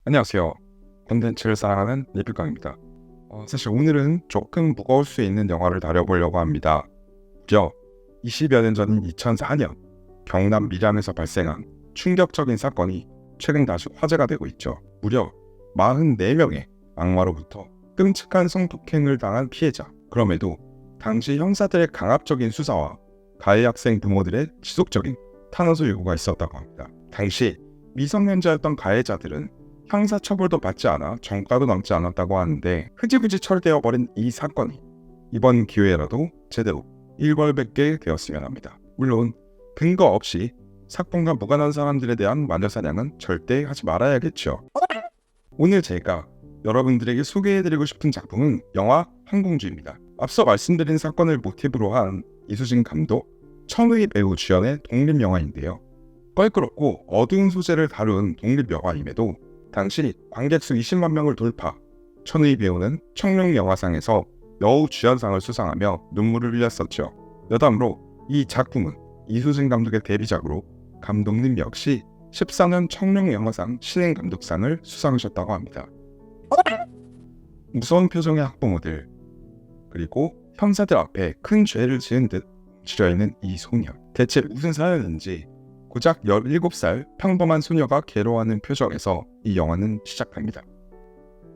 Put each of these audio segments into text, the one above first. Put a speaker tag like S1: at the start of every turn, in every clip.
S1: 안녕하세요. 콘텐츠를 사랑하는 리뷰깡입니다. 사실 오늘은 조금 무거울 수 있는 영화를 다뤄보려고 합니다. 무려 20여 년 전인 2004년 경남 밀양에서 발생한 충격적인 사건이 최근 다시 화제가 되고 있죠. 무려 44명의 악마로부터 끔찍한 성폭행을 당한 피해자. 그럼에도 당시 형사들의 강압적인 수사와 가해 학생 부모들의 지속적인 탄원서 요구가 있었다고 합니다. 당시 미성년자였던 가해자들은 형사처벌도 받지 않아 전과도 남지 않았다고 하는데 흐지부지 처리되어 버린 이 사건이 이번 기회라도 제대로 일벌백계 되었으면 합니다. 물론 근거 없이 사건과 무관한 사람들에 대한 마녀사냥은 절대 하지 말아야겠죠. 오늘 제가 여러분들에게 소개해드리고 싶은 작품은 영화 항공주입니다. 앞서 말씀드린 사건을 모티브로 한 이수진 감독, 천의 배우 주연의 독립영화인데요. 껄끄럽고 어두운 소재를 다룬 독립영화임에도 당시 관객수 20만 명을 돌파, 천의 배우는 청룡영화상에서 여우 주연상을 수상하며 눈물을 흘렸었죠. 여담으로 이 작품은 이수진 감독의 데뷔작으로 감독님 역시 14년 청룡영화상 신인감독상을 수상하셨다고 합니다. 무서운 표정의 학부모들, 그리고 형사들 앞에 큰 죄를 지은 듯 지려있는 이 소녀. 대체 무슨 사연인지 고작 17살 평범한 소녀가 괴로워하는 표정에서 이 영화는 시작합니다.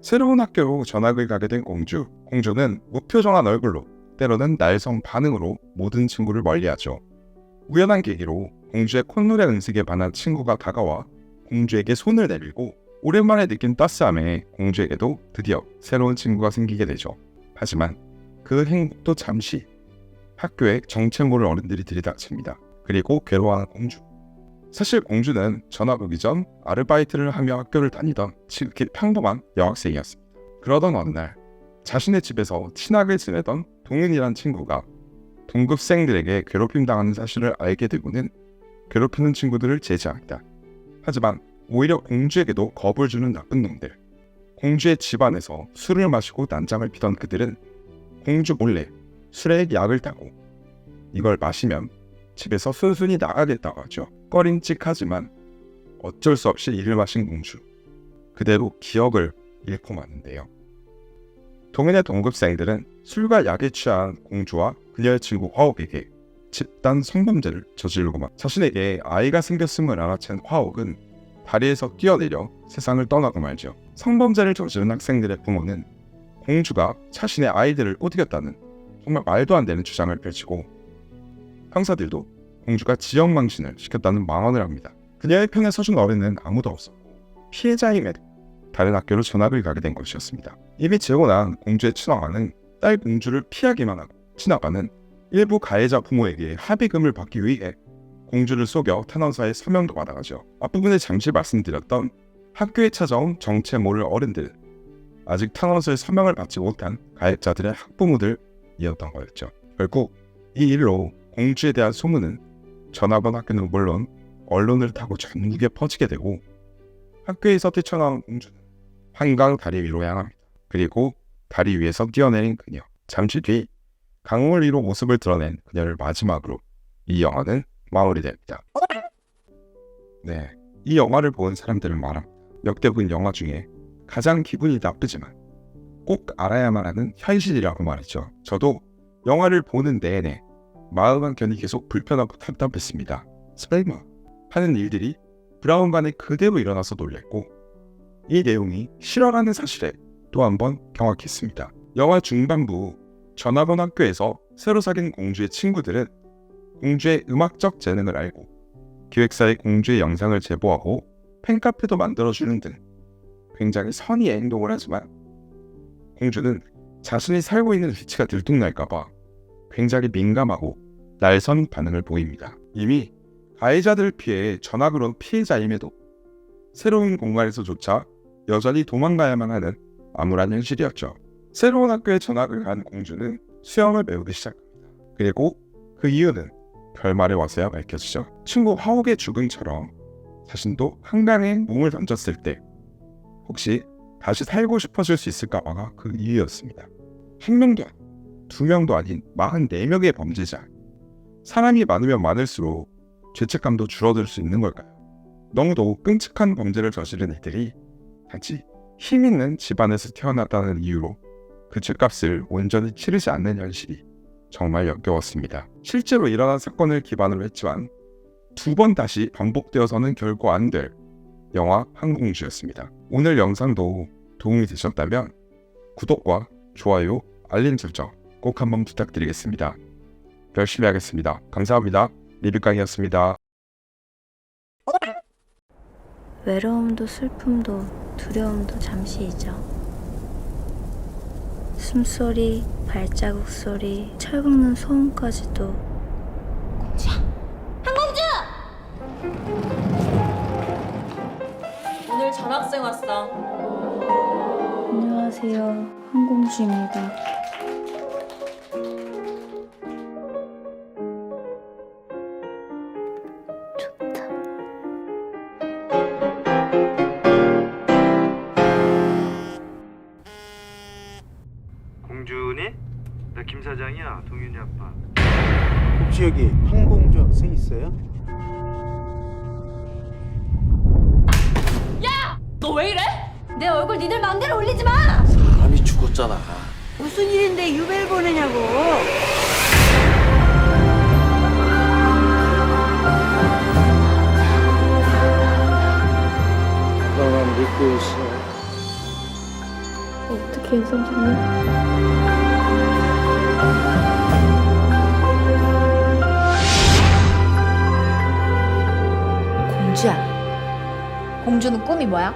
S1: 새로운 학교로 전학을 가게 된 공주. 공주는 무표정한 얼굴로 때로는 날성 반응으로 모든 친구를 멀리하죠. 우연한 계기로 공주의 콧노래 은색에 반한 친구가 다가와 공주에게 손을 내밀고 오랜만에 느낀 따스함에 공주에게도 드디어 새로운 친구가 생기게 되죠. 하지만 그 행복도 잠시. 학교에 정체 모를 어른들이 들이닥칩니다. 그리고 괴로워하는 공주. 사실 공주는 전학 오기 전 아르바이트를 하며 학교를 다니던 지극히 평범한 여학생이었습니다. 그러던 어느 날 자신의 집에서 친하게 지내던 동윤이란 친구가 동급생들에게 괴롭힘 당하는 사실을 알게 되고는 괴롭히는 친구들을 제지합니다. 하지만 오히려 공주에게도 겁을 주는 나쁜 놈들. 공주의 집안에서 술을 마시고 난장을 피던 그들은 공주 몰래 술에 약을 타고 이걸 마시면 집에서 순순히 나가겠다고 하죠. 꺼림칙하지만 어쩔 수 없이 이를 마신 공주. 그대로 기억을 잃고 마는데요. 동인의 동급생들은 술과 약에 취한 공주와 그녀의 친구 화옥에게 집단 성범죄를 저지르고만 자신에게 아이가 생겼음을 알아챈 화옥은 다리에서 뛰어내려 세상을 떠나고 말죠. 성범죄를 저지른 학생들의 부모는 공주가 자신의 아이들을 꼬드겼다는 정말 말도 안 되는 주장을 펼치고 형사들도 공주가 지역망신을 시켰다는 망언을 합니다. 그녀의 편에 서준 어른은 아무도 없었고 피해자임에도 다른 학교로 전학을 가게 된 것이었습니다. 이미 재혼한 공주의 친엄마는 딸 공주를 피하기만 하고 친아빠는 일부 가해자 부모에게 합의금을 받기 위해 공주를 속여 탄원서에 서명도 받아가죠. 앞부분에 잠시 말씀드렸던 학교에 찾아온 정체 모를 어른들, 아직 탄원서에 서명을 받지 못한 가해자들의 학부모들이었던 거였죠. 결국 이 일로 공주에 대한 소문은 전학원 학교는 물론 언론을 타고 전국에 퍼지게 되고 학교에서 뛰쳐나온 공주는 한강 다리 위로 향합니다. 그리고 다리 위에서 뛰어내린 그녀. 잠시 뒤 강물 위로 모습을 드러낸 그녀를 마지막으로 이 영화는 마무리됩니다. 네, 이 영화를 본 사람들은 말합니다. 역대 본 영화 중에 가장 기분이 나쁘지만 꼭 알아야만 하는 현실이라고 말했죠. 저도 영화를 보는 내내 마음 한켠이 계속 불편하고 답답했습니다. 설마 하는 일들이 브라운관에 그대로 일어나서 놀랬고 이 내용이 실화라는 사실에 또 한 번 경악했습니다. 영화 중반부 전학원 학교에서 새로 사귄 공주의 친구들은 공주의 음악적 재능을 알고 기획사에 공주의 영상을 제보하고 팬카페도 만들어주는 등 굉장히 선의의 행동을 하지만 공주는 자신이 살고 있는 위치가 들통날까봐 굉장히 민감하고 날선 반응을 보입니다. 이미 가해자들을 피해 전학을 온 피해자임에도 새로운 공간에서조차 여전히 도망가야만 하는 암울한 현실이었죠. 새로운 학교에 전학을 간 공주는 수영을 배우기 시작합니다. 그리고 그 이유는 결말에 와서야 밝혀지죠. 친구 화옥의 죽음처럼 자신도 한강에 몸을 던졌을 때 혹시 다시 살고 싶어질 수 있을까봐가 그 이유였습니다. 한 명도 두 명도 아닌 44명의 범죄자. 사람이 많으면 많을수록 죄책감도 줄어들 수 있는 걸까요? 너무도 끔찍한 범죄를 저지른 이들이 단지 힘 있는 집안에서 태어났다는 이유로 그 죄값을 온전히 치르지 않는 현실이 정말 역겨웠습니다. 실제로 일어난 사건을 기반으로 했지만 두 번 다시 반복되어서는 결코 안 될 영화 항공우주였습니다. 오늘 영상도 도움이 되셨다면 구독과 좋아요, 알림 설정 꼭 한번 부탁드리겠습니다. 열심히 하겠습니다. 감사합니다. 리뷰깡이었습니다.
S2: 외로움도 슬픔도 두려움도 잠시 잊어. 숨소리, 발자국 소리, 철 긁는 소음까지도.
S3: 공주야! 한공주! 오늘 전학생 왔어.
S2: 안녕하세요, 한공주입니다. 좋다.
S4: 공주니? 나 김 사장이야, 동윤이 아빠.
S5: 혹시 여기 한공주 학생 있어요?
S3: 너 왜 이래? 내 얼굴 니들 마음대로 올리지 마!
S5: 사람이 죽었잖아.
S6: 무슨 일인데 유배를 보내냐고.
S5: 너만 믿고 있어.
S2: 어떻게 해요, 선생님?
S3: 공주야. 공주는 꿈이 뭐야?